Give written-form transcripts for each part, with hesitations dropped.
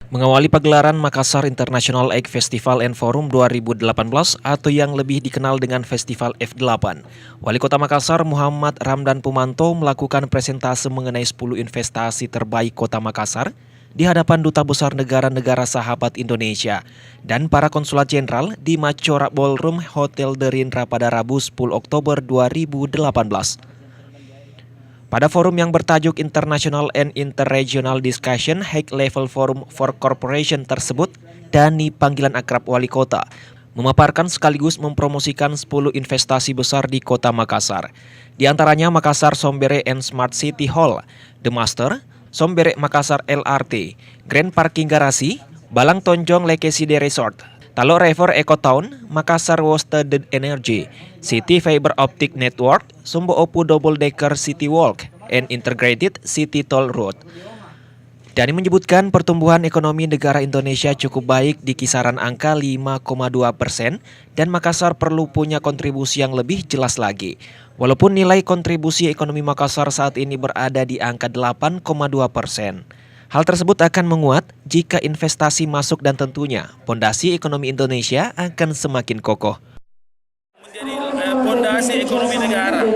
Mengawali pagelaran Makassar International Egg Festival and Forum 2018 atau yang lebih dikenal dengan Festival F8, Wali Kota Makassar Muhammad Ramdan Pumanto melakukan presentase mengenai 10 investasi terbaik Kota Makassar di hadapan Duta Besar Negara-Negara Sahabat Indonesia dan para konsulat jenderal di Macora Ballroom Hotel The Rindra pada Rabu 10 Oktober 2018. Pada forum yang bertajuk International and Interregional Discussion High Level Forum for Corporation tersebut, Dani panggilan akrab Wali Kota memaparkan sekaligus mempromosikan 10 investasi besar di Kota Makassar. Di antaranya Makassar Sombere and Smart City Hall, The Master, Sombere Makassar LRT, Grand Parking Garasi, Balang Tonjong Legacy Day Resort, Talo River Eco Town, Makassar Wasted Energy, City Fiber Optic Network, Sumbo Opu Double Decker City Walk, and Integrated City Toll Road. Dani menyebutkan pertumbuhan ekonomi negara Indonesia cukup baik di kisaran angka 5,2% dan Makassar perlu punya kontribusi yang lebih jelas lagi. Walaupun nilai kontribusi ekonomi Makassar saat ini berada di angka 8,2%. Hal tersebut akan menguat jika investasi masuk dan tentunya pondasi ekonomi Indonesia akan semakin kokoh. Menjadi pondasi ekonomi negara.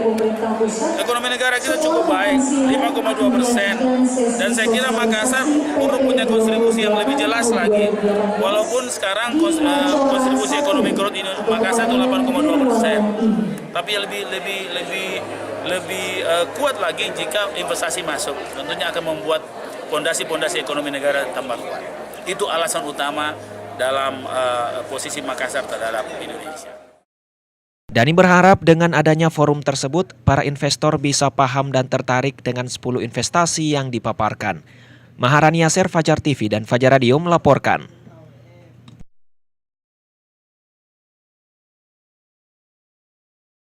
Ekonomi negara kita cukup baik, 5,2%. Dan saya kira Makassar perlu punya kontribusi yang lebih jelas lagi. Walaupun sekarang kontribusi ekonomi growth di Makassar itu 8,2%. Tapi lebih kuat lagi jika investasi masuk. Tentunya akan membuat pondasi ekonomi negara tambah kuat. Itu alasan utama dalam posisi Makassar terhadap Indonesia. Dani berharap dengan adanya forum tersebut, para investor bisa paham dan tertarik dengan 10 investasi yang dipaparkan. Maharani Yasser, Fajar TV dan Fajar Radio melaporkan.